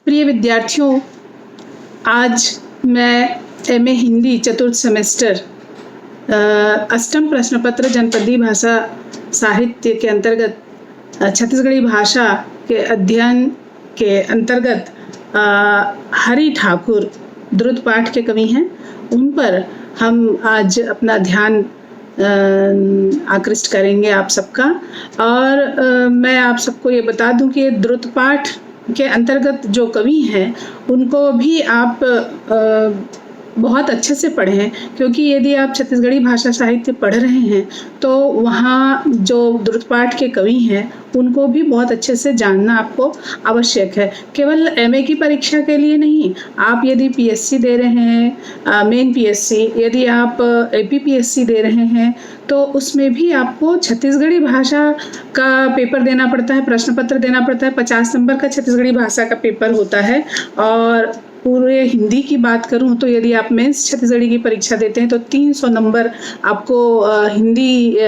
प्रिय विद्यार्थियों, आज मैं एमए हिंदी चतुर्थ सेमेस्टर अष्टम प्रश्न पत्र जनपदीय भाषा साहित्य के अंतर्गत छत्तीसगढ़ी भाषा के अध्ययन के अंतर्गत हरि ठाकुर द्रुत पाठ के कवि हैं, उन पर हम आज अपना ध्यान आकृष्ट करेंगे आप सबका। और मैं आप सबको ये बता दूं कि द्रुत पाठ के अंतर्गत जो कवि हैं उनको भी आप बहुत अच्छे से पढ़ें, क्योंकि यदि आप छत्तीसगढ़ी भाषा साहित्य पढ़ रहे हैं तो वहाँ जो द्रुत पाठ के कवि हैं उनको भी बहुत अच्छे से जानना आपको आवश्यक है। केवल एमए की परीक्षा के लिए नहीं, आप यदि पीएससी दे रहे हैं, मेन पीएससी, यदि आप एपीपीएससी दे रहे हैं तो उसमें भी आपको छत्तीसगढ़ी भाषा का पेपर देना पड़ता है, प्रश्न पत्र देना पड़ता है। 50 नंबर का छत्तीसगढ़ी भाषा का पेपर होता है। और पूरे हिंदी की बात करूं तो यदि आप मेंस छत्तीसगढ़ी की परीक्षा देते हैं तो 300 नंबर आपको हिंदी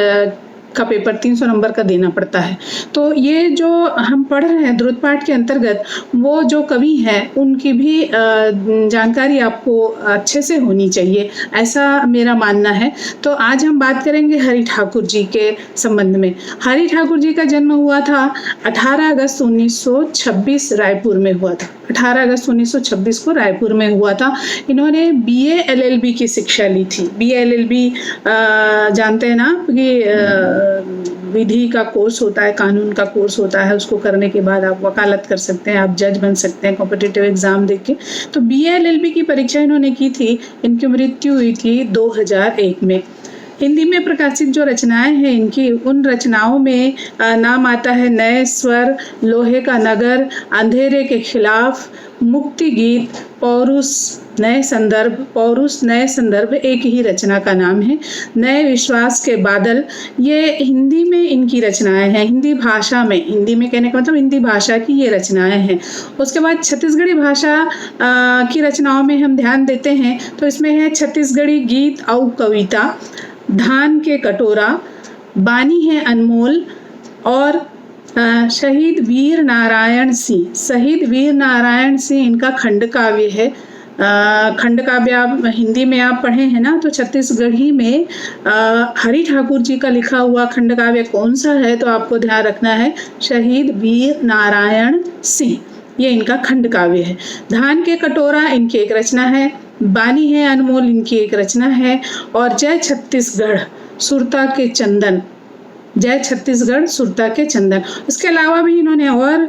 का पेपर 300 नंबर का देना पड़ता है। तो ये जो हम पढ़ रहे हैं द्रुत पाठ के अंतर्गत, वो जो कवि हैं उनकी भी जानकारी आपको अच्छे से होनी चाहिए, ऐसा मेरा मानना है। तो आज हम बात करेंगे हरि ठाकुर जी के संबंध में। हरि ठाकुर जी का जन्म हुआ था 18 अगस्त 1926 रायपुर में हुआ था। 18 अगस्त 1926 को रायपुर में हुआ था। इन्होंने बीए एलएलबी की शिक्षा ली थी। बीए एलएलबी जानते हैं ना कि विधि का कोर्स होता है, कानून का कोर्स होता है। उसको करने के बाद आप वकालत कर सकते हैं, आप जज बन सकते हैं कॉम्पिटिटिव एग्जाम देके। तो बीए एलएलबी की परीक्षा इन्होंने की थी। इनकी मृत्यु हुई थी 2001 में। हिंदी में प्रकाशित जो रचनाएं हैं इनकी, उन रचनाओं में नाम आता है नए स्वर, लोहे का नगर, अंधेरे के खिलाफ, मुक्ति गीत, पौरुष, नए संदर्भ एक ही रचना का नाम है। नए विश्वास के बादल, ये हिंदी में इनकी रचनाएं हैं। हिंदी भाषा में, हिंदी में कहने का मतलब हिंदी भाषा की ये रचनाएं हैं। उसके बाद छत्तीसगढ़ी भाषा की रचनाओं में हम ध्यान देते हैं तो इसमें है छत्तीसगढ़ी गीत और कविता, धान के कटोरा, बानी है अनमोल और शहीद वीर नारायण सिंह इनका खंड काव्य है। खंड काव्य आप हिंदी में आप पढ़े हैं ना, तो छत्तीसगढ़ी में हरि ठाकुर जी का लिखा हुआ खंड काव्य कौन सा है तो आपको ध्यान रखना है, शहीद वीर नारायण सिंह, ये इनका खंड काव्य है। धान के कटोरा इनकी एक रचना है, बानी है अनमोल इनकी एक रचना है, और जय छत्तीसगढ़ सुरता के चंदन, जय छत्तीसगढ़ सुरता के चंदन। इसके अलावा भी इन्होंने और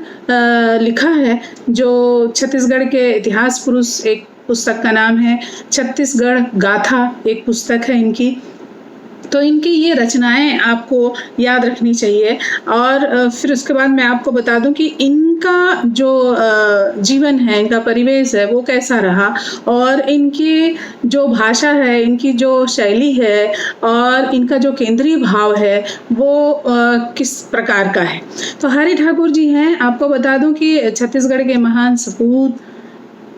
लिखा है, जो छत्तीसगढ़ के इतिहास पुरुष, एक पुस्तक का नाम है छत्तीसगढ़ गाथा, एक पुस्तक है इनकी। तो इनकी ये रचनाएं आपको याद रखनी चाहिए। और फिर उसके बाद मैं आपको बता दूं कि इनका जो जीवन है, इनका परिवेश है, वो कैसा रहा, और इनकी जो भाषा है, इनकी जो शैली है और इनका जो केंद्रीय भाव है वो किस प्रकार का है। तो हरि ठाकुर जी हैं, आपको बता दूं कि छत्तीसगढ़ के महान सपूत,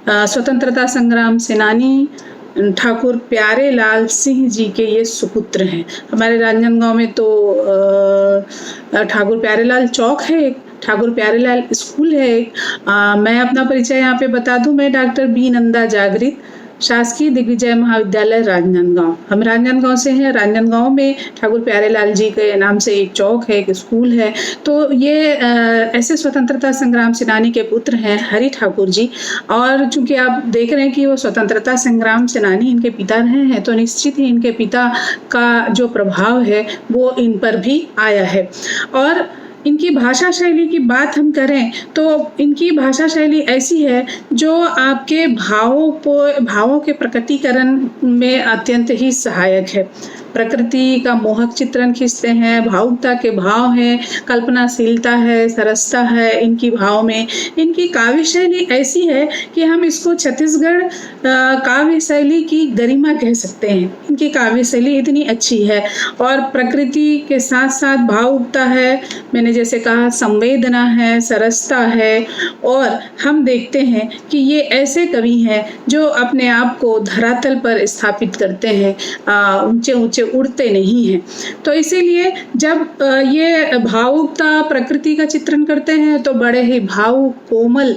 स्वतंत्रता संग्राम सेनानी ठाकुर प्यारे लाल सिंह जी के ये सुपुत्र हैं। हमारे राजनांदगांव में तो ठाकुर प्यारेलाल चौक है, एक ठाकुर प्यारेलाल स्कूल है एक। मैं अपना परिचय यहाँ पे बता दूं, मैं डॉक्टर बी नंदा जागृत, शासकीय दिग्विजय महाविद्यालय राजनांदगांव। हम राजनांदगांव से हैं। राजनांदगांव में ठाकुर प्यारेलाल जी के नाम से एक चौक है, एक स्कूल है। तो ये ऐसे स्वतंत्रता संग्राम सेनानी के पुत्र हैं हरि ठाकुर जी। और चूंकि आप देख रहे हैं कि वो स्वतंत्रता संग्राम सेनानी इनके पिता रहे हैं, तो निश्चित ही इनके पिता का जो प्रभाव है वो इन पर भी आया है। और इनकी भाषा शैली की बात हम करें तो इनकी भाषा शैली ऐसी है जो आपके भावों के प्रकटीकरण में अत्यंत ही सहायक है। प्रकृति का मोहक चित्रण खींचते हैं, भावुकता के भाव हैं, कल्पनाशीलता है, सरसता है इनकी भाव में। इनकी काव्य शैली ऐसी है कि हम इसको छत्तीसगढ़ काव्य शैली की गरिमा कह सकते हैं। इनकी काव्य शैली इतनी अच्छी है। और प्रकृति के साथ साथ भावुकता है, मैंने जैसे कहा संवेदना है, सरसता है। और हम देखते हैं कि ये ऐसे कवि हैं जो अपने आप को धरातल पर स्थापित करते हैं, ऊंचे ऊंचे बच्चे उड़ते नहीं हैं। तो इसीलिए जब ये भावुकता प्रकृति का चित्रण करते हैं तो बड़े ही भावुक कोमल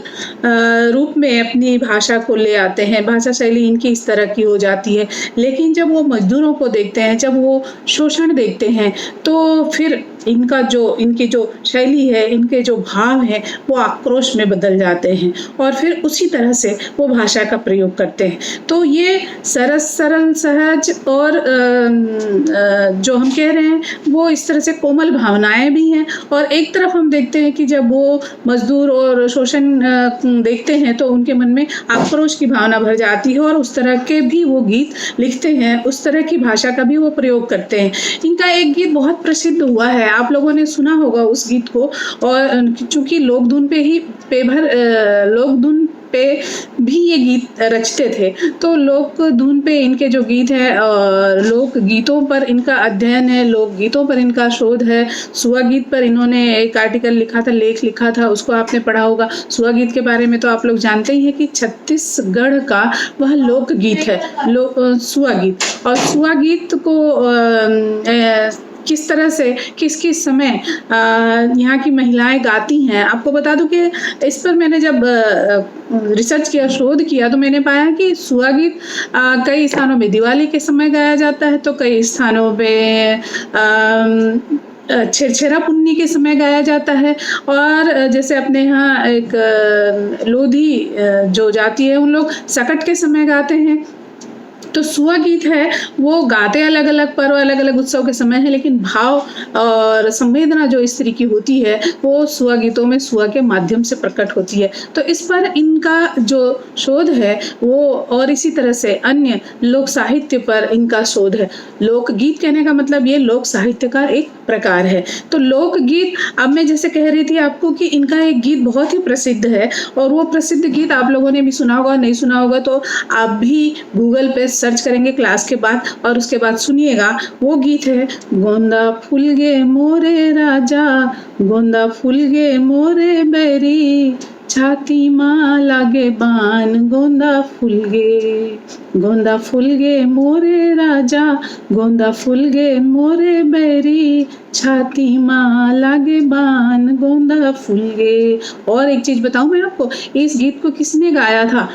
रूप में अपनी भाषा को ले आते हैं। भाषा शैली इनकी इस तरह की हो जाती है। लेकिन जब वो मजदूरों को देखते हैं, जब वो शोषण देखते हैं, तो फिर इनकी जो शैली है, इनके जो भाव हैं, वो आक्रोश में बदल जाते हैं और फिर उसी तरह से वो भाषा का प्रयोग करते हैं। तो ये सरल सहज और जो हम कह रहे हैं वो इस तरह से कोमल भावनाएं भी हैं। और एक तरफ हम देखते हैं कि जब वो मजदूर और शोषण देखते हैं तो उनके मन में आक्रोश की भावना भर जाती है और उस तरह के भी वो गीत लिखते हैं, उस तरह की भाषा का भी वो प्रयोग करते हैं। इनका एक गीत बहुत प्रसिद्ध हुआ है, आप लोगों ने सुना होगा उस गीत को। और चूंकि लोकधुन पे भी ये गीत रचते थे, तो लोकधुन पे इनके जो गीत है, लोक गीतों पर इनका अध्ययन है, लोक गीतों पर इनका शोध है। सुआ गीत पर इन्होंने एक आर्टिकल लिखा था, लेख लिखा था, उसको आपने पढ़ा होगा। सुआ गीत के बारे में तो आप लोग जानते ही हैं कि छत्तीसगढ़ का वह लोक गीत है, सुआ गीत। और सुआ गीत को किस तरह से किस किस समय यहाँ की महिलाएं गाती हैं, आपको बता दूं कि इस पर मैंने जब रिसर्च किया, शोध किया, तो मैंने पाया कि सुआ गीत कई स्थानों में दिवाली के समय गाया जाता है, तो कई स्थानों पे छेरछेरा पुन्नी के समय गाया जाता है। और जैसे अपने यहाँ एक लोधी जो जाती है, उन लोग सकट के समय गाते हैं। तो सुआ गीत है वो गाते अलग अलग पर्व, अलग अलग उत्सव के समय है, लेकिन भाव और संवेदना जो स्त्री की होती है वो सुआ गीतों में सुआ के माध्यम से प्रकट होती है। तो इस पर इनका जो शोध है वो, और इसी तरह से अन्य लोक साहित्य पर इनका शोध है। लोकगीत कहने का मतलब ये लोक साहित्य का एक प्रकार है। तो लोकगीत, अब मैं जैसे कह रही थी आपको कि इनका एक गीत बहुत ही प्रसिद्ध है, और वो प्रसिद्ध गीत आप लोगों ने भी सुना होगा, नहीं सुना होगा तो आप भी गूगल पे सर्च करेंगे क्लास के बाद और उसके बाद सुनिएगा। वो गीत है, गोंदा फूल गे मोरे राजा, गोंदा फूल गे मोरे बैरी, छाती माँ लागे बान, गोंदा फूल गे मोरे राजा, गोंदा फूल गे मोरे बैरी, छाती माँ लागे बान, गोंदा फूल गे। और एक चीज बताऊं मैं आपको, इस गीत को किसने गाया था?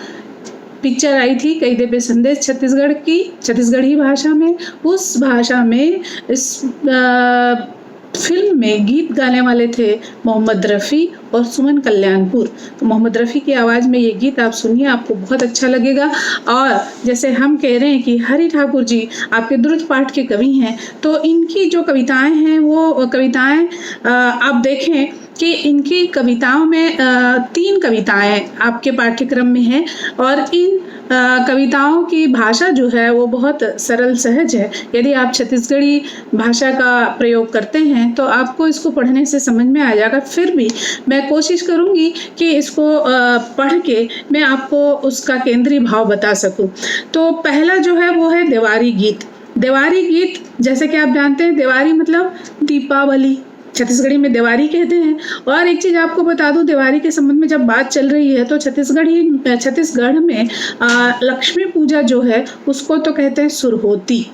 पिक्चर आई थी कई दे पे संदेश छत्तीसगढ़ की, छत्तीसगढ़ी भाषा में। उस भाषा में इस फिल्म में गीत गाने वाले थे मोहम्मद रफ़ी और सुमन कल्याणपुर। तो मोहम्मद रफ़ी की आवाज़ में ये गीत आप सुनिए, आपको बहुत अच्छा लगेगा। और जैसे हम कह रहे हैं कि हरि ठाकुर जी आपके द्रुत पाठ के कवि हैं, तो इनकी जो कविताएं हैं वो कविताएं आप देखें कि इनकी कविताओं में 3 कविताएं आपके पाठ्यक्रम में हैं, और इन कविताओं की भाषा जो है वो बहुत सरल सहज है। यदि आप छत्तीसगढ़ी भाषा का प्रयोग करते हैं तो आपको इसको पढ़ने से समझ में आ जाएगा। फिर भी मैं कोशिश करूंगी कि इसको पढ़ के मैं आपको उसका केंद्रीय भाव बता सकूं। तो पहला जो है वो है देवारी गीत। देवारी गीत, जैसे कि आप जानते हैं, देवारी मतलब दीपावली, छत्तीसगढ़ी में देवारी कहते हैं। और एक चीज आपको बता दूं, देवारी के संबंध में जब बात चल रही है तो छत्तीसगढ़ में लक्ष्मी पूजा जो है उसको तो कहते हैं सुरहोती।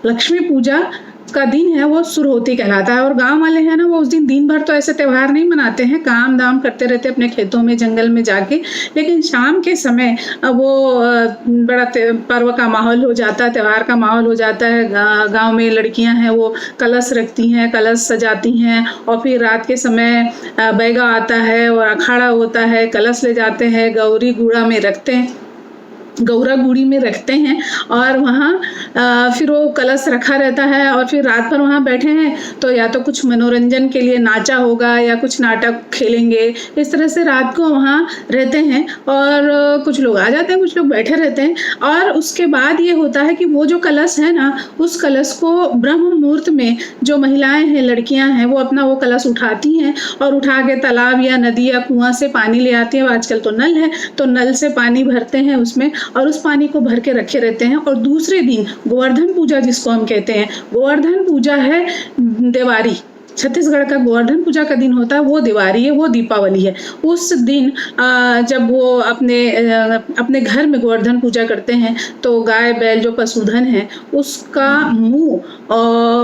लक्ष्मी पूजा का दिन है वो सुरहोती कहलाता है। और गांव वाले हैं ना, वो उस दिन भर तो ऐसे त्यौहार नहीं मनाते हैं, काम दाम करते रहते अपने खेतों में, जंगल में जाके। लेकिन शाम के समय वो बड़ा पर्व का माहौल हो जाता है, त्यौहार का माहौल हो जाता है। गांव में लड़कियां हैं वो कलश रखती हैं, कलश सजाती हैं, और फिर रात के समय बैगा आता है और अखाड़ा होता है, कलश ले जाते हैं, गौरी गुड़ा में रखते हैं, गौरा गुड़ी में रखते हैं, और वहाँ फिर वो कलश रखा रहता है। और फिर रात भर वहाँ बैठे हैं तो या तो कुछ मनोरंजन के लिए नाचा होगा या कुछ नाटक खेलेंगे, इस तरह से रात को वहाँ रहते हैं। और कुछ लोग आ जाते हैं, कुछ लोग बैठे रहते हैं। और उसके बाद ये होता है कि वो जो कलश है ना, उस कलश को ब्रह्म मुहूर्त में जो महिलाएं हैं, लड़कियां हैं, वो अपना वो कलश उठाती हैं और उठा के तालाब या नदी या कुआं से पानी ले आती हैं। आजकल तो नल है, तो नल से पानी भरते हैं उसमें, और उस पानी को भर के रखे रहते हैं। और दूसरे दिन गोवर्धन पूजा जिसको हम कहते हैं, गोवर्धन पूजा है देवारी। छत्तीसगढ़ का गोवर्धन पूजा का दिन होता है, वो दिवाली है, वो दीपावली है। उस दिन जब वो अपने घर में गोवर्धन पूजा करते हैं तो गाय बैल जो पशुधन है उसका मुंह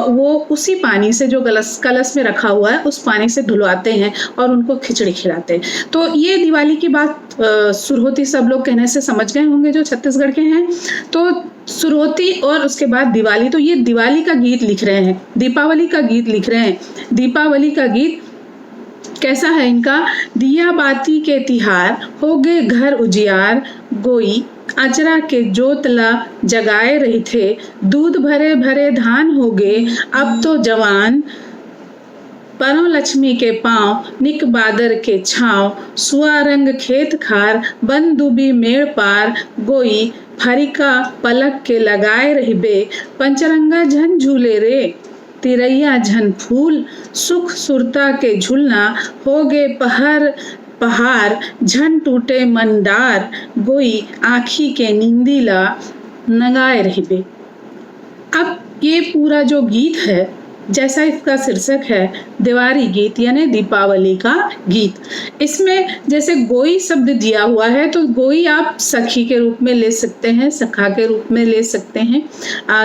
वो उसी पानी से जो कलश में रखा हुआ है उस पानी से धुलवाते हैं और उनको खिचड़ी खिलाते हैं। तो ये दिवाली की बात सुरहोती सब लोग कहने से समझ गए होंगे जो छत्तीसगढ़ के हैं। तो सुरहोती और उसके बाद दिवाली, तो ये दिवाली का गीत लिख रहे हैं, दीपावली का गीत लिख रहे हैं। दीपावली का गीत कैसा है इनका? दिया बाती के तिहार हो गए घर उजियार, गोई अचरा के जोतला जगाए रही थे, दूध भरे भरे धान हो गए अब तो जवान, परम लक्ष्मी के पाँव निक बादर के छाँव, सुआ रंग खेत खार बन डूबी मेड़ पार, गोई फरिका पलक के लगाए रहिबे, पंचरंगा झन झूले रे तिरैया झन फूल, सुख सुरता के झुलना हो गे पहाड़ झन टूटे मंडार, गोई आँखी के नींदीला नगाए रहिबे। अब ये पूरा जो गीत है, जैसा इसका शीर्षक है दिवाली गीत यानी दीपावली का गीत, इसमें जैसे गोई शब्द दिया हुआ है तो गोई आप सखी के रूप में ले सकते हैं, सखा के रूप में ले सकते हैं।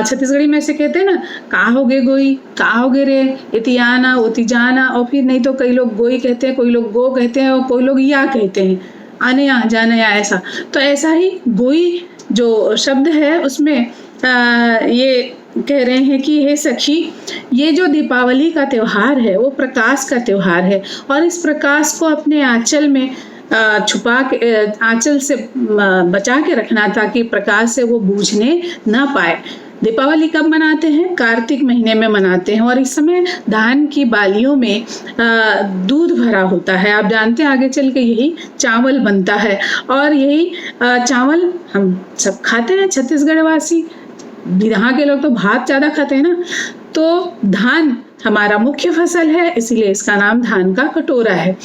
छत्तीसगढ़ी में ऐसे कहते हैं ना, का होगे गोई, का होगे रे, इतियाना ओती जाना, और फिर नहीं तो कई लोग गोई कहते हैं, कोई लोग गो कहते हैं और कोई लोग या कहते हैं, आने या जाने या ऐसा। तो ऐसा ही गोई जो शब्द है उसमें ये कह रहे हैं कि हे सखी, ये जो दीपावली का त्योहार है वो प्रकाश का त्योहार है और इस प्रकाश को अपने आंचल में छुपा के, आंचल से बचा के रखना ताकि प्रकाश से वो बूझने ना पाए। दीपावली कब मनाते हैं? कार्तिक महीने में मनाते हैं और इस समय धान की बालियों में दूध भरा होता है। आप जानते हैं आगे चल के यही चावल बनता है और यही चावल हम सब खाते हैं छत्तीसगढ़ वासी। यहाँ के लोग तो भात ज़्यादा खाते हैं ना। तो धान हमारा मुख्य फसल है, इसीलिए इसका नाम धान का कटोरा है।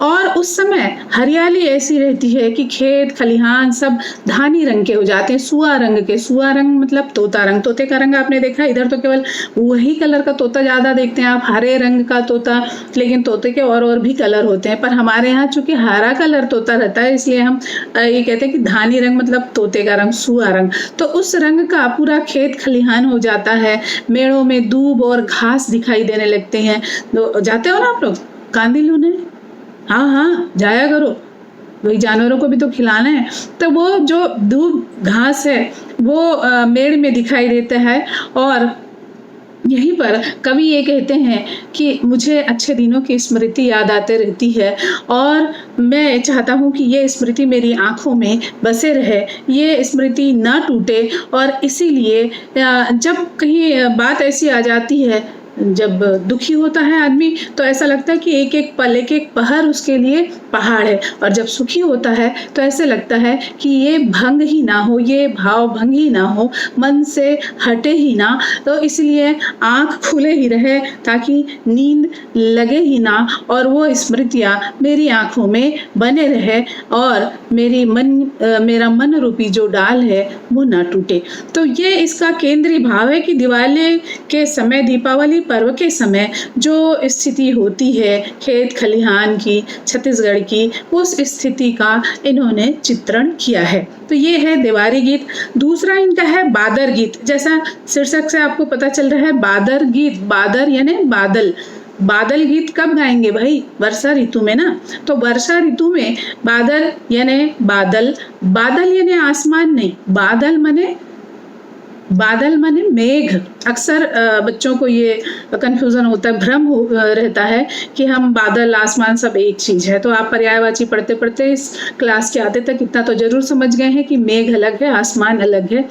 और उस समय हरियाली ऐसी रहती है कि खेत खलिहान सब धानी रंग के हो जाते हैं, सुआ रंग के। सुआ रंग मतलब तोता रंग, तोते का रंग आपने देखा, इधर तो केवल वही कलर का तोता ज़्यादा देखते हैं आप, हरे रंग का तोता, लेकिन तोते के और भी कलर होते हैं। पर हमारे यहाँ चूंकि हरा कलर तोता रहता है इसलिए हम ये कहते हैं कि धानी रंग मतलब तोते का रंग, सुआ रंग। तो उस रंग का पूरा खेत खलिहान हो जाता है, मेड़ों में दूब और घास दिखाई देने लगते हैं। तो जाते हो ना आप लोग कांदी लूने? हाँ जाया करो, वही जानवरों को भी तो खिलाना है। तो वो जो दूब घास है वो मेड़ में दिखाई देता है और यहीं पर कवि ये कहते हैं कि मुझे अच्छे दिनों की स्मृति याद आते रहती है और मैं चाहता हूँ कि ये स्मृति मेरी आँखों में बसे रहे, ये स्मृति ना टूटे। और इसीलिए जब कहीं बात ऐसी आ जाती है, जब दुखी होता है आदमी तो ऐसा लगता है कि एक एक पल एक एक पहर उसके लिए पहाड़ है, और जब सुखी होता है तो ऐसे लगता है कि ये भंग ही ना हो, ये भाव भंग ही ना हो, मन से हटे ही ना। तो इसलिए आँख खुले ही रहे ताकि नींद लगे ही ना और वो स्मृतियाँ मेरी आँखों में बने रहे और मेरा मन रूपी जो डाल है वो ना टूटे। तो ये इसका केंद्रीय भाव है कि दिवाली के समय, दीपावली पर्व के समय जो स्थिति होती है खेत खलिहान की, छत्तीसगढ़ की, उस स्थिति का इन्होंने चित्रण किया है। तो ये है दिवाली गीत। दूसरा इनका है बादर गीत। जैसा शीर्षक से आपको पता चल रहा है बादर गीत, बादर यानी बादल। बादल गीत कब गाएंगे भाई? वर्षा ऋतु में ना। तो वर्षा ऋतु में बादल यानी बादल, बादल यानी आसमान नहीं, बादल माने मेघ। अक्सर बच्चों को ये कंफ्यूजन होता है, भ्रम रहता है कि हम बादल आसमान सब एक चीज़ है। तो आप पर्यायवाची पढ़ते पढ़ते इस क्लास के आते तक इतना तो जरूर समझ गए हैं कि मेघ अलग है, आसमान अलग है,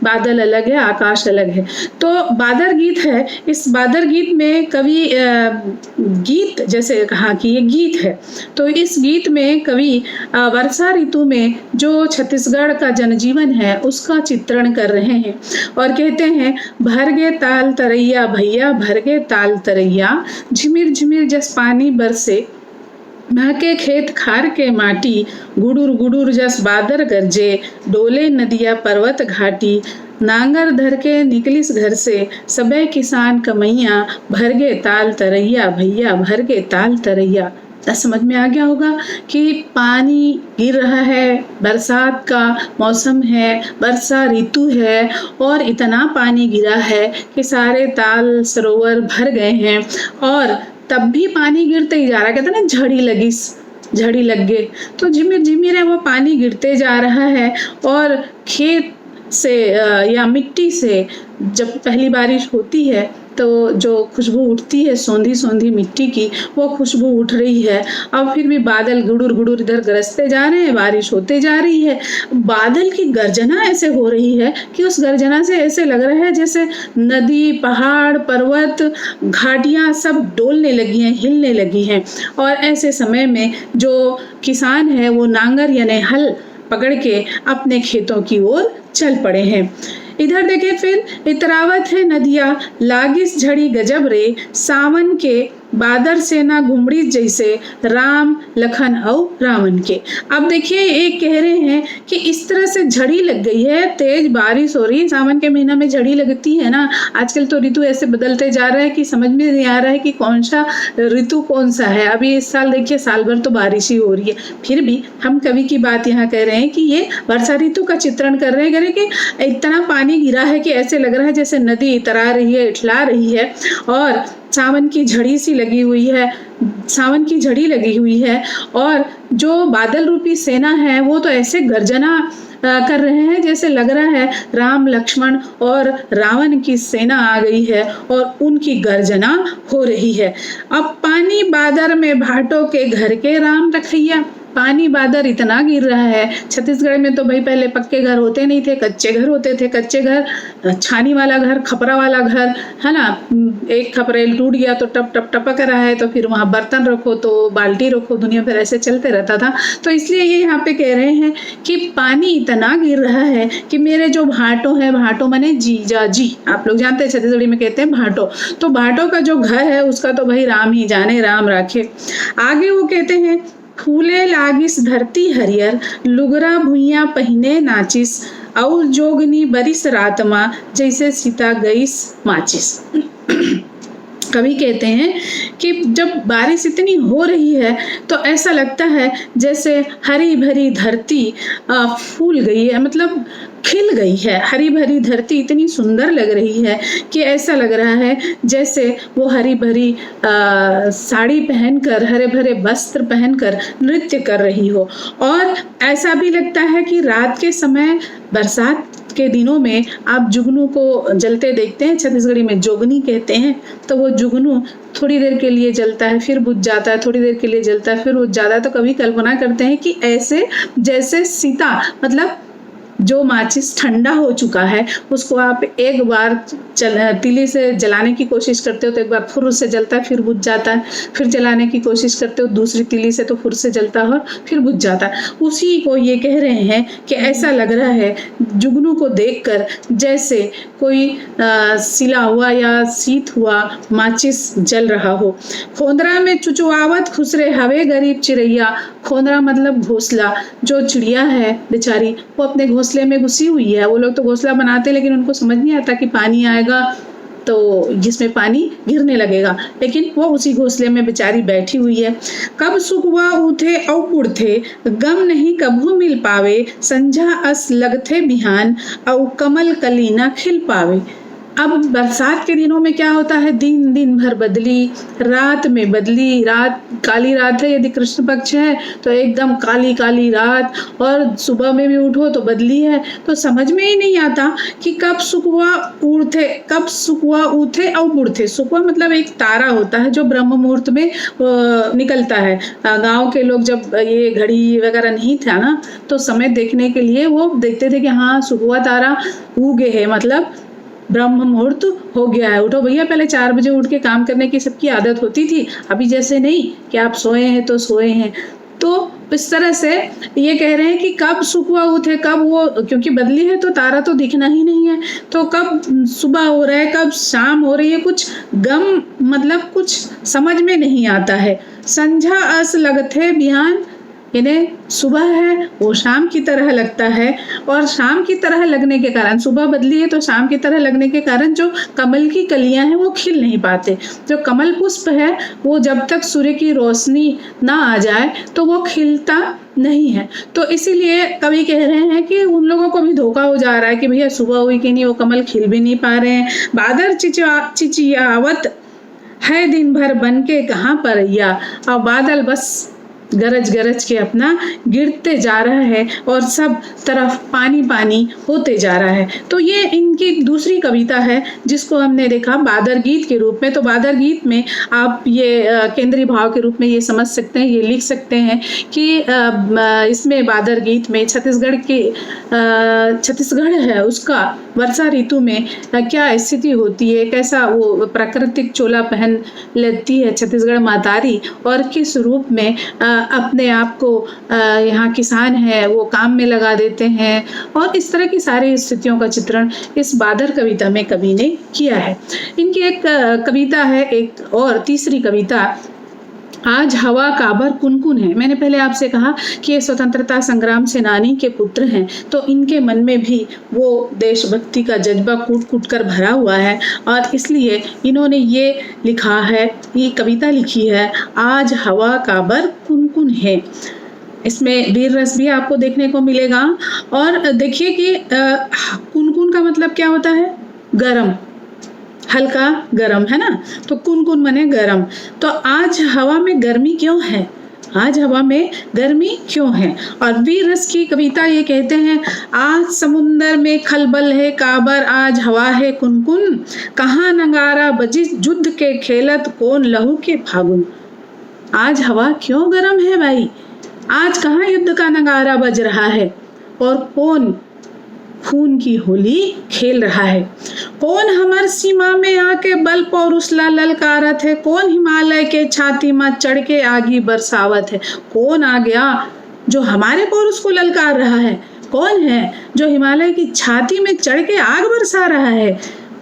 बादल अलग है, आकाश अलग है। तो बादर गीत है। इस बादर गीत में कवि गीत, जैसे कहा कि ये गीत है, तो इस गीत में कवि वर्षा ऋतु में जो छत्तीसगढ़ का जनजीवन है उसका चित्रण कर रहे हैं और कहते हैं, भर गे ताल तरैया भैया, भर गे ताल तरैया, झिमिर झिमिर जस पानी बरसे, महके खेत खार के माटी, गुडुर गुडुर जस बादर गरजे, डोले नदिया पर्वत घाटी, नांगर धर के निकलिस घर से, सबे किसान कमैया, भर गे ताल तरैया भैया, भर गे ताल तरैया। समझ में आ गया होगा कि पानी गिर रहा है, बरसात का मौसम है, वर्षा ऋतु है और इतना पानी गिरा है कि सारे ताल सरोवर भर गए हैं और तब भी पानी गिरते ही जा रहा है। कहते ना झड़ी लग गए, तो झिमिर झिमिर है वो पानी गिरते जा रहा है। और खेत से या मिट्टी से जब पहली बारिश होती है तो जो खुशबू उठती है सौंधी सौंधी मिट्टी की, वो खुशबू उठ रही है। अब फिर भी बादल गुडुर गुडुर इधर गरजते जा रहे हैं, बारिश होते जा रही है। बादल की गर्जना ऐसे हो रही है कि उस गर्जना से ऐसे लग रहा है जैसे नदी, पहाड़, पर्वत, घाटियां सब डोलने लगी हैं, हिलने लगी हैं। और ऐसे समय में जो किसान है वो नांगर यानी हल पकड़ के अपने खेतों की ओर चल पड़े हैं। इधर देखे फिर इतरावत है नदिया, लागिस झड़ी गजब रे, सावन के बादर सेना घुमड़ी जैसे, राम लखन और रावण के। अब देखिए एक कह रहे हैं कि इस तरह से झड़ी लग गई है, तेज बारिश हो रही है। सावन के महीना में झड़ी लगती है ना। आजकल तो ऋतु ऐसे बदलते जा रहा है कि समझ में नहीं आ रहा है कि कौन सा ऋतु कौन सा है। अभी इस साल देखिए साल भर तो बारिश ही हो रही है, फिर भी हम कवि की बात यहाँ कह रहे हैं कि ये वर्षा ऋतु का चित्रण कर रहे हैं कि इतना पानी गिरा है कि ऐसे लग रहा है जैसे नदी इतरा रही है, इठला रही है और सावन की झड़ी सी लगी हुई है, सावन की झड़ी लगी हुई है। और जो बादल रूपी सेना है वो तो ऐसे गर्जना कर रहे हैं जैसे लग रहा है राम, लक्ष्मण और रावण की सेना आ गई है और उनकी गर्जना हो रही है। अब पानी बादर में भाटों के घर के राम रखैया। पानी बादर इतना गिर रहा है। छत्तीसगढ़ में तो भाई पहले पक्के घर होते नहीं थे, कच्चे घर होते थे। कच्चे घर, छानी वाला घर, खपरा वाला घर, है ना। एक खपरेल टूट गया तो टप टप टपक रहा है, तो फिर वहाँ बर्तन रखो तो बाल्टी रखो, दुनिया भर ऐसे चलते रहता था। तो इसलिए ये यहाँ पे कह रहे हैं कि पानी इतना गिर रहा है कि मेरे जो भाटो है, भाटो माने जीजा जी, आप लोग जानते हैं छत्तीसगढ़ी में कहते हैं भाटो, तो भाटो का जो घर है उसका तो भाई राम ही जाने, राम राखे। आगे वो कहते हैं फूले लागिस धरती हरियर, लुगरा भुइया पहिने नाचिस, और जोगनी बरिस रातमा, जैसे सीता गईस माचिस। कवि कहते हैं कि जब बारिश इतनी हो रही है तो ऐसा लगता है जैसे हरी भरी धरती फूल गई है, मतलब खिल गई है। हरी भरी धरती इतनी सुंदर लग रही है कि ऐसा लग रहा है जैसे वो हरी भरी साड़ी पहनकर, हरे भरे वस्त्र पहनकर नृत्य कर रही हो। और ऐसा भी लगता है कि रात के समय, बरसात के दिनों में आप जुगनू को जलते देखते हैं, छत्तीसगढ़ी में जोगनी कहते हैं। तो वो जुगनू थोड़ी देर के लिए जलता है फिर बुझ जाता है, थोड़ी देर के लिए जलता है फिर बुझ जाता है। तो कभी कल्पना करते हैं कि ऐसे जैसे सीता, मतलब जो माचिस ठंडा हो चुका है उसको आप एक बार तीली से जलाने की कोशिश करते हो तो एक बार फुर से जलता है फिर बुझ जाता है, फिर जलाने की कोशिश करते हो दूसरी तीली से तो फुर से जलता है और फिर बुझ जाता है। उसी को ये कह रहे हैं कि ऐसा लग रहा है जुगनू को देखकर जैसे कोई सिला हुआ या सीत हुआ माचिस जल रहा हो। खोंदरा में चुचुआवत खुसरे हवे गरीब चिड़ैया। खोंदरा मतलब घोंसला। जो चिड़िया है बेचारी वो अपने घोंसले में घुसी हुई है। वो लोग तो घोंसला बनाते लेकिन उनको समझ नहीं आता कि पानी आएगा तो जिसमें पानी गिरने लगेगा, लेकिन वो उसी घोंसले में बेचारी बैठी हुई है। कब सुखवा उठे औ उड़थे, गम नहीं कभू मिल पावे, संझा अस लगथे बिहान, औ कमल कलीना खिल पावे। अब बरसात के दिनों में क्या होता है, दिन दिन भर बदली, रात में बदली, रात काली रात है, यदि कृष्ण पक्ष है तो एकदम काली काली रात, और सुबह में भी उठो तो बदली है। तो समझ में ही नहीं आता कि कब सुखवा उठे, कब सुखवा उठे और उड़थे। सुखवा मतलब एक तारा होता है जो ब्रह्म मुहूर्त में निकलता है। गांव के लोग जब ये घड़ी वगैरह नहीं था ना तो समय देखने के लिए वो देखते थे कि हाँ सुखवा तारा उगे है, मतलब ब्रह्म मुहूर्त हो गया है, उठो भैया। पहले 4 बजे उठ के काम करने की सबकी आदत होती थी, अभी जैसे नहीं कि आप सोए हैं तो सोए हैं। तो इस तरह से ये कह रहे हैं कि कब सुबह उठे, कब वो, क्योंकि बदली है तो तारा तो दिखना ही नहीं है, तो कब सुबह हो रहा है कब शाम हो रही है, कुछ गम मतलब कुछ समझ में नहीं आता है। संझा अस लगथे बिहान, इन्हें सुबह है वो शाम की तरह लगता है, और शाम की तरह लगने के कारण, सुबह बदली है तो शाम की तरह लगने के कारण जो कमल की कलियां हैं वो खिल नहीं पाते। जो कमल पुष्प है वो जब तक सूर्य की रोशनी ना आ जाए तो वो खिलता नहीं है। तो इसीलिए कवि कह रहे हैं कि उन लोगों को भी धोखा हो जा रहा है कि भैया सुबह हुई कि नहीं, वो कमल खिल भी नहीं पा रहे हैं। बादल चिचियावत है दिन भर बन के कहाँ पर या, और बादल बस गरज गरज के अपना गिरते जा रहा है और सब तरफ पानी पानी होते जा रहा है। तो ये इनकी दूसरी कविता है जिसको हमने देखा बादर गीत के रूप में। तो बादर गीत में आप ये केंद्रीय भाव के रूप में ये समझ सकते हैं, ये लिख सकते हैं कि इसमें बादर गीत में छत्तीसगढ़ है उसका वर्षा ऋतु में क्या स्थिति होती है, कैसा वो प्राकृतिक चोला पहन लेती है छत्तीसगढ़ मातारी, और किस रूप में अपने आप को यहाँ किसान है वो काम में लगा देते हैं, और इस तरह की सारी स्थितियों का चित्रण इस बादर कविता में कवि ने किया है। इनकी एक कविता है, एक और तीसरी कविता आज हवा काबर कुनकुन है। मैंने पहले आपसे कहा कि ये स्वतंत्रता संग्राम सेनानी के पुत्र हैं, तो इनके मन में भी वो देशभक्ति का जज्बा कूट कूट कर भरा हुआ है, और इसलिए इन्होंने ये लिखा है, ये कविता लिखी है, आज हवा काबर कुनकुन है। इसमें वीर रस भी आपको देखने को मिलेगा। और देखिए कि कुनकुन का मतलब क्या होता है, गरम, हल्का गरम, है ना। तो कुनकुन माने गरम। तो आज हवा में गर्मी क्यों है, आज हवा में गर्मी क्यों है। और वीर रस की कविता ये कहते हैं, आज समुंदर में खलबल है काबर, आज हवा है कुनकुन, कहाँ नगारा बजी युद्ध के खेलत, कौन लहू के फागुन। आज हवा क्यों गर्म है भाई, आज कहाँ युद्ध का नगारा बज रहा है, और कौन खून की होली खेल रहा है। कौन हमार सीमा में आके बल पौरुषला ललकारत है, कौन हिमालय के छाती में चढ़ के आगी बरसावत है। कौन आ गया जो हमारे पौरुष को ललकार रहा है, कौन है जो हिमालय की छाती में चढ़ के आग बरसा रहा है।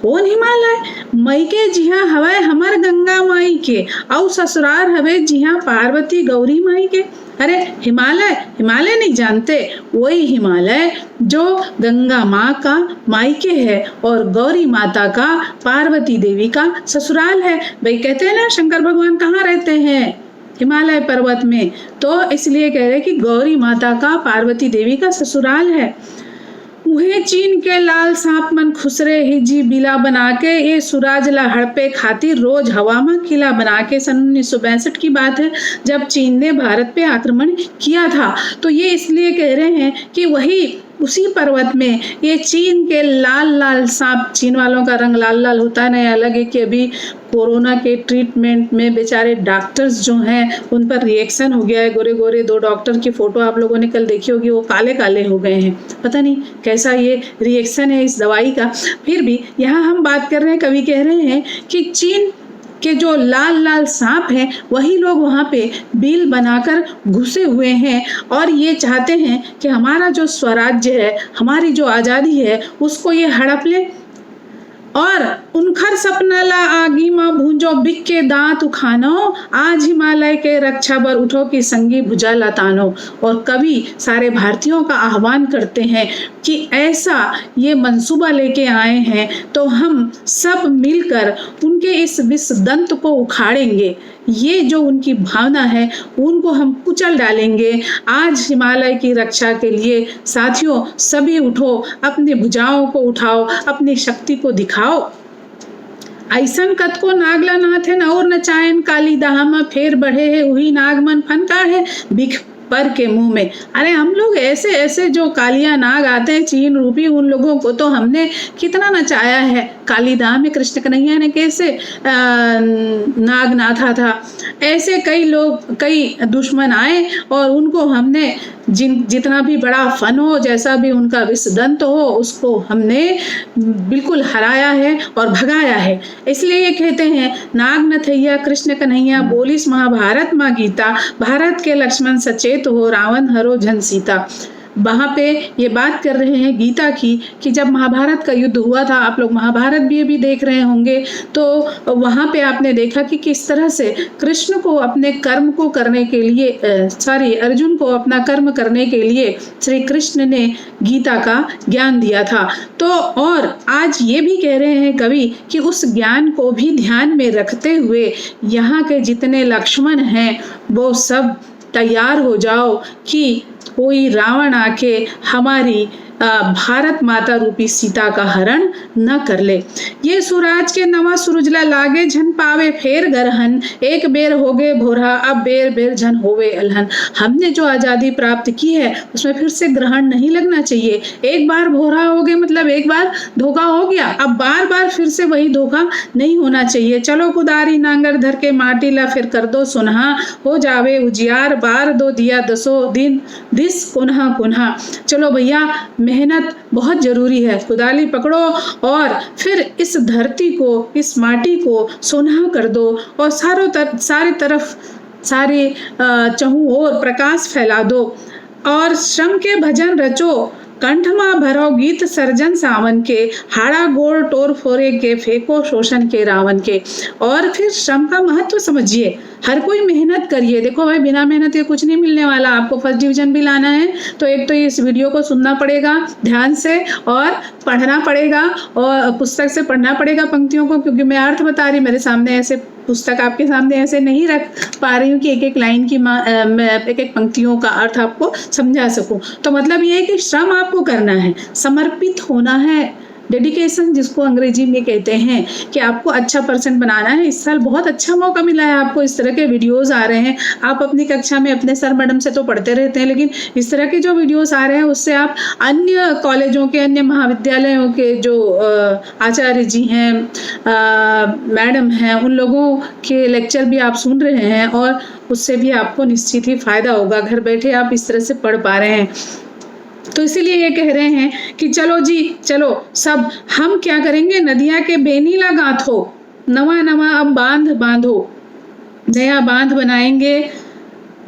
कौन हिमालय, मई के जिहा हवे हमर गंगा माई के, और ससुरार हवे जिहा पार्वती गौरी माई के। अरे हिमालय, हिमालय नहीं जानते, वही हिमालय जो गंगा माँ का मायके है और गौरी माता का, पार्वती देवी का ससुराल है। भाई कहते हैं ना शंकर भगवान कहाँ रहते हैं, हिमालय पर्वत में, तो इसलिए कह रहे कि गौरी माता का, पार्वती देवी का ससुराल है। उहे चीन के लाल सांप मन खुसरे हिजी बिला बना के, ये सुराजला हड़पे खातिर रोज हवा में किला बना के। सन 1962 की बात है जब चीन ने भारत पे आक्रमण किया था। तो ये इसलिए कह रहे हैं कि वही उसी पर्वत में ये चीन के लाल लाल सांप, चीन वालों का रंग लाल लाल होता है ना, अलग है कि अभी कोरोना के ट्रीटमेंट में बेचारे डॉक्टर्स जो हैं उन पर रिएक्शन हो गया है। गोरे गोरे 2 डॉक्टर की फोटो आप लोगों ने कल देखी होगी, वो काले काले हो गए हैं, पता नहीं कैसा ये रिएक्शन है इस दवाई का। फिर भी यहाँ हम बात कर रहे हैं, कवि कह रहे हैं कि चीन के जो लाल लाल सांप हैं वही लोग वहाँ पे बिल बनाकर घुसे हुए हैं, और ये चाहते हैं कि हमारा जो स्वराज्य है, हमारी जो आज़ादी है, उसको ये हड़प ले। और उनखर सपनाला आगी माँ भूंजो बिक के दांत उखानो, आज हिमालय के रक्षा बर उठो की संगी भुजा लतानो। और कवि सारे भारतीयों का आह्वान करते हैं कि ऐसा ये मंसूबा लेके आए हैं तो हम सब मिलकर उनके इस विषदंत को उखाड़ेंगे। ये जो उनकी भावना है उनको हम कुचल डालेंगे। आज हिमालय की रक्षा के लिए साथियों सभी उठो, अपनी भुजाओं को उठाओ, अपनी शक्ति को दिखाओ। ऐसन कत को नागला नाथ है और नचायन काली दाहमा, फेर बढ़े है वही नागमन फनका है बिख पर के मुंह में। अरे हम लोग ऐसे ऐसे जो कालिया नाग आते हैं चीन रूपी, उन लोगों को तो हमने कितना नचाया है। कालीदाह में कृष्ण कन्हैया ने कैसे नाग नाथा था। ऐसे कई लोग, कई दुश्मन आए और उनको हमने जितना भी बड़ा फन हो, जैसा भी उनका विषदंत हो, उसको हमने बिल्कुल हराया है और भगाया है। इसलिए ये कहते हैं, नाग नथैया कृष्ण कन्हैया बोलिस महाभारत माँ गीता, भारत के लक्ष्मण सचेत हो, रावण हरो जन सीता। वहाँ पे ये बात कर रहे हैं गीता की कि जब महाभारत का युद्ध हुआ था, आप लोग महाभारत भी अभी देख रहे होंगे, तो वहाँ पे आपने देखा कि किस तरह से कृष्ण को अपने कर्म को करने के लिए अर्जुन को अपना कर्म करने के लिए श्री कृष्ण ने गीता का ज्ञान दिया था। तो और आज ये भी कह रहे हैं कवि कि उस ज्ञान को भी ध्यान में रखते हुए यहाँ के जितने लक्ष्मण हैं वो सब तैयार हो जाओ कि कोई रावण आके हमारी भारत माता रूपी सीता का हरण न कर ले। ये सुराज के नवा सुरुजला लागे, झन पावे फेर गरहन, एक बेर हो गए भोरा, अब बेर बेर झन होवे अलहन। हमने जो आज़ादी प्राप्त की है उसमें फिर से ग्रहण नहीं लगना चाहिए। एक बार भोरा हो गए मतलब एक बार धोखा हो गया, अब बार बार फिर से वही धोखा नहीं होना चाहिए। चलो कुदारी नांगर धर के माटी ला फिर कर दो सुनहा, हो जावे उजियार, बार दो दिया दसो दिन दिस कुन्हा कुन्हा। चलो भैया, मेहनत बहुत जरूरी है, कुदाली पकड़ो और फिर इस धरती को, इस माटी को सोना कर दो और सारे तरफ चहु ओर प्रकाश फैला दो और श्रम के भजन रचो, कंठ माँ भरो गीत सर्जन सावन के, हाड़ा गोड़ टोर फोरे के, फेंको शोषण के रावण के। और फिर श्रम का महत्व समझिए, हर कोई मेहनत करिए। देखो भाई, बिना मेहनत के कुछ नहीं मिलने वाला। आपको फर्स्ट डिवीजन भी लाना है तो एक तो इस वीडियो को सुनना पड़ेगा ध्यान से और पढ़ना पड़ेगा और पुस्तक से पढ़ना पड़ेगा पंक्तियों को, क्योंकि मैं अर्थ बता रही, मेरे सामने ऐसे पुस्तक आपके सामने ऐसे नहीं रख पा रही हूँ कि एक एक लाइन की एक एक पंक्तियों का अर्थ आपको समझा सकूं। तो मतलब ये है कि श्रम आपको करना है, समर्पित होना है, डेडिकेशन जिसको अंग्रेजी में कहते हैं, कि आपको अच्छा परसेंट बनाना है। इस साल बहुत अच्छा मौका मिला है आपको, इस तरह के वीडियोस आ रहे हैं। आप अपनी कक्षा में अपने सर मैडम से तो पढ़ते रहते हैं, लेकिन इस तरह के जो वीडियोस आ रहे हैं उससे आप अन्य कॉलेजों के, अन्य महाविद्यालयों के जो आचार्य जी हैं, मैडम हैं, उन लोगों के लेक्चर भी आप सुन रहे हैं और उससे भी आपको निश्चित ही फायदा होगा। घर बैठे आप इस तरह से पढ़ पा रहे हैं। तो इसीलिए ये कह रहे हैं कि चलो जी, चलो सब हम क्या करेंगे, नदिया के बेनीला गाथ हो, नवा नवा अब बांध बांधो, नया बांध बनाएंगे,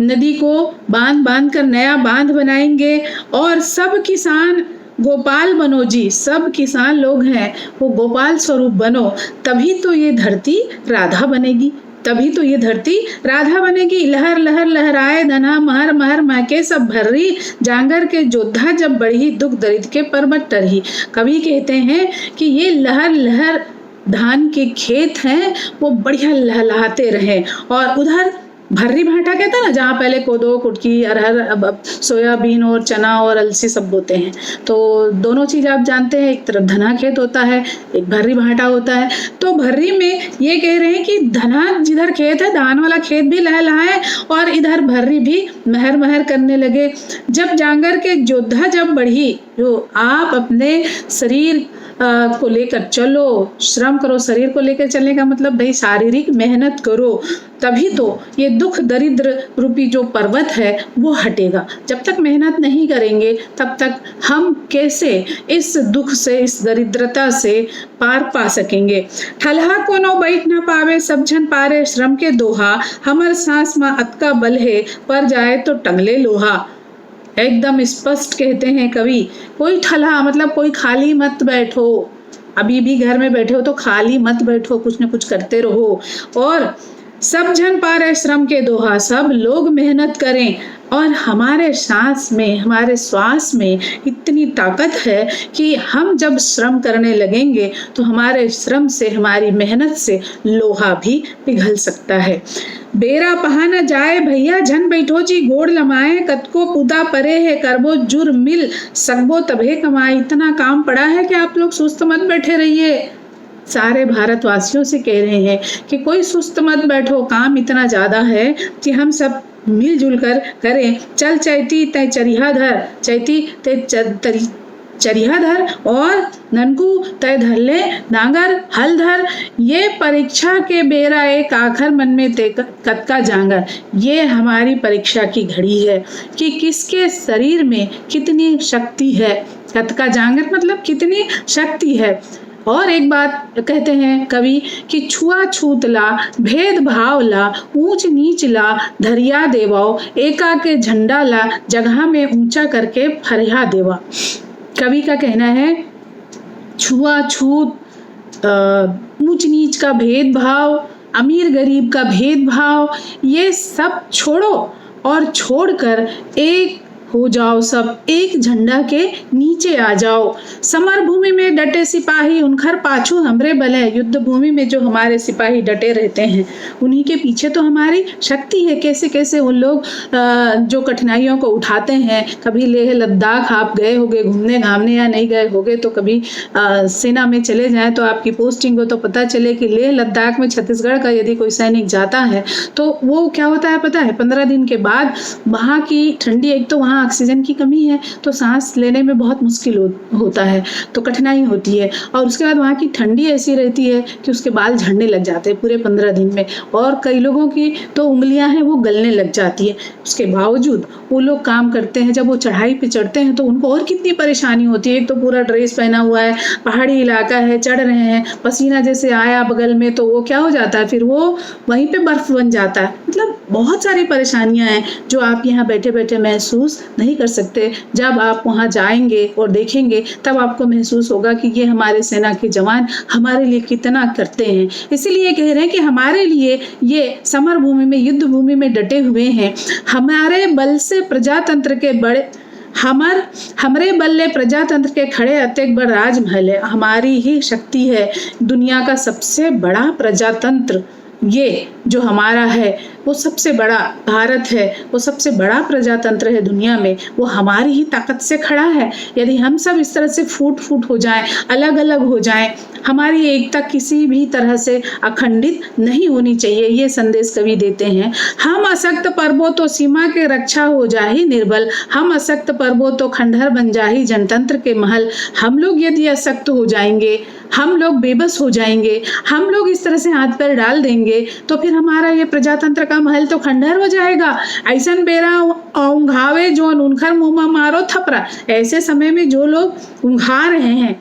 नदी को बांध बांध कर नया बांध बनाएंगे और सब किसान गोपाल बनो जी, सब किसान लोग हैं वो गोपाल स्वरूप बनो, तभी तो ये धरती राधा बनेगी, तभी तो ये धरती राधा बनेगी। लहर लहर लहराए धना महर महर महके सब भर्री, जांगर के जोधा जब बढ़ी, दुख दरिद्र के पर्वत टरही। कवि कहते हैं कि ये लहर लहर धान के खेत हैं वो बढ़िया लहलहाते रहे, और उधर भर्री भाटा कहता है ना, जहाँ पहले कोदो कुटकी अरहर अब सोयाबीन और चना और अलसी सब बोते हैं। तो दोनों चीज़ आप जानते हैं, एक तरफ धना खेत होता है, एक भर्री भाटा होता है। तो भर्री में ये कह रहे हैं कि धना जिधर खेत है, धान वाला खेत भी लहलहाए और इधर भर्री भी महर महर करने लगे। जब जांगर के योद्धा जब बढ़ी, जो आप अपने शरीर को लेकर चलो, श्रम करो। शरीर को लेकर चलने का मतलब भाई शारीरिक मेहनत करो, तभी तो ये दुख दरिद्र रूपी जो पर्वत है वो हटेगा। जब तक मेहनत नहीं करेंगे तब तक हम कैसे इस दुख से, इस दरिद्रता से पार पा सकेंगे। ठलहा कोनो बैठ न पावे, सब झन पारे श्रम के दोहा, हमर सांस में अतका बल है, पर जाए तो टंगले लोहा। एकदम स्पष्ट कहते हैं कवि, कोई ठलहा मतलब कोई खाली मत बैठो, अभी भी घर में बैठे हो तो खाली मत बैठो, कुछ न कुछ करते रहो। और सब जन पारे श्रम के दोहा, सब लोग मेहनत करें। और हमारे सांस में, हमारे श्वास में इतनी ताकत है कि हम जब श्रम करने लगेंगे तो हमारे श्रम से, हमारी मेहनत से लोहा भी पिघल सकता है। बेरा पहा न जाए भैया, झन बैठो जी गोड़ लमाए, कतको पुदा परे है करबो जुर मिल, सकबो तभे कमाए। इतना काम पड़ा है कि आप लोग सुस्त मत बैठे रहिए। सारे भारतवासियों से कह रहे हैं कि कोई सुस्त मत बैठो, काम इतना ज़्यादा है कि हम सब मिलजुल कर करें। चल चैती तय चरिहा धर, चैती ते चरिया धर और ननकू तय धर ले नांगर हल धर। ये परीक्षा के बेरा एक आखर मन में ते कतका जांगर। ये हमारी परीक्षा की घड़ी है कि किसके शरीर में कितनी शक्ति है। कतका जांगर मतलब कितनी शक्ति है। और एक बात कहते हैं कवि कि छुआछूत ला भेदभाव ला ऊंच नीच ला धरिया देवाओ एका के झंडा ला जगह में ऊंचा करके फरिया देवा। कवि का कहना है छुआछूत, ऊंच नीच का भेदभाव, अमीर गरीब का भेदभाव, ये सब छोड़ो और छोड़कर एक हो जाओ, सब एक झंडा के नीचे आ जाओ। समर भूमि में डटे सिपाही उनखर पाछू हमरे बल है। युद्ध भूमि में जो हमारे सिपाही डटे रहते हैं उन्हीं के पीछे तो हमारी शक्ति है। कैसे कैसे उन लोग जो कठिनाइयों को उठाते हैं। कभी लेह लद्दाख आप गए होगे घूमने घामने या नहीं गए होगे तो कभी सेना में चले जाएं तो आपकी पोस्टिंग हो तो पता चले कि लेह लद्दाख में छत्तीसगढ़ का यदि कोई सैनिक जाता है तो वो क्या होता है पता है, 15 दिन के बाद वहाँ की ठंडी, एक तो वहाँ ऑक्सीजन की कमी है तो सांस लेने में बहुत मुश्किल होता है, तो कठिनाई होती है। और उसके बाद वहाँ की ठंडी ऐसी रहती है कि उसके बाल झड़ने लग जाते हैं पूरे 15 दिन में, और कई लोगों की तो उंगलियां हैं वो गलने लग जाती है। उसके बावजूद वो लोग काम करते हैं। जब वो चढ़ाई पे चढ़ते हैं तो उनको और कितनी परेशानी होती है। एक तो पूरा ड्रेस पहना हुआ है, पहाड़ी इलाका है, चढ़ रहे हैं, पसीना जैसे आया बगल में तो वो क्या हो जाता है, फिर वो वहीं पे बर्फ बन जाता है। मतलब बहुत सारी परेशानियां हैं जो आप यहाँ बैठे बैठे महसूस नहीं कर सकते। जब आप वहाँ जाएंगे और देखेंगे तब आपको महसूस होगा कि ये हमारे सेना के जवान हमारे लिए कितना करते हैं। इसीलिए कह रहे हैं कि हमारे लिए ये समर भूमि में, युद्ध भूमि में डटे हुए हैं। हमारे बल से प्रजातंत्र के बड़े हमरे बल्ले प्रजातंत्र के खड़े अतेक बड़ राजमहल है। हमारी ही शक्ति है। दुनिया का सबसे बड़ा प्रजातंत्र ये जो हमारा है वो सबसे बड़ा भारत है, वो सबसे बड़ा प्रजातंत्र है दुनिया में, वो हमारी ही ताकत से खड़ा है। यदि हम सब इस तरह से फूट फूट हो जाएं, अलग अलग हो जाएं, हमारी एकता किसी भी तरह से अखंडित नहीं होनी चाहिए। ये संदेश कवि देते हैं। हम अशक्त पर्वो तो सीमा के रक्षा हो जाही निर्बल, हम अशक्त पर्वो तो खंडहर बन जाही जनतंत्र के महल। हम लोग यदि अशक्त हो जाएंगे, हम लोग बेबस हो जाएंगे, हम लोग इस तरह से हाथ पैर डाल देंगे तो फिर हमारा ये प्रजातंत्र का महल तो खंडहर हो जाएगा। ऐसन बेरा ऊंघावे जोन उनखर मुंह में मारो थपरा। ऐसे समय में जो लोग ऊंघा रहे हैं,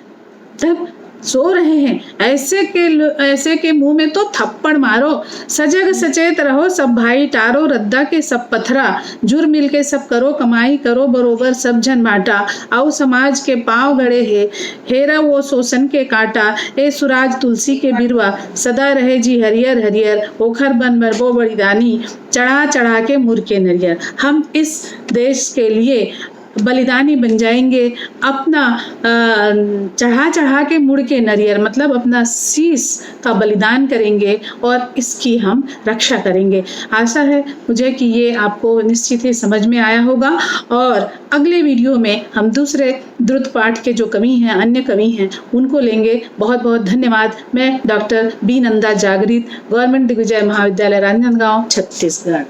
तब सो रहे हैं, ऐसे के मुंह में तो थप्पड़ मारो। सजग सचेत रहो सब भाई टारो, रद्दा के सब पथरा, जुर मिल के सब करो कमाई, करो बरोबर सब जन बाटा। आओ समाज के पाँव गड़े है, हेरा वो शोषण के कांटा, ए सुराज तुलसी के बिरवा, सदा रहे जी हरियर हरियर, ओखर बन मरबो बलिदानी, चढ़ा चढ़ा के मुर के नरियर। हम इस देश के लिए बलिदानी बन जाएंगे, अपना चढ़ा चढ़ा के मुड़ के नरियर मतलब अपना शीश का बलिदान करेंगे और इसकी हम रक्षा करेंगे। आशा है मुझे कि ये आपको निश्चित ही समझ में आया होगा। और अगले वीडियो में हम दूसरे द्रुत पाठ के जो कवि हैं, अन्य कवि हैं, उनको लेंगे। बहुत बहुत धन्यवाद। मैं डॉक्टर बी नंदा जागृत, गवर्नमेंट दिग्विजय महाविद्यालय राजनांदगांव, छत्तीसगढ़।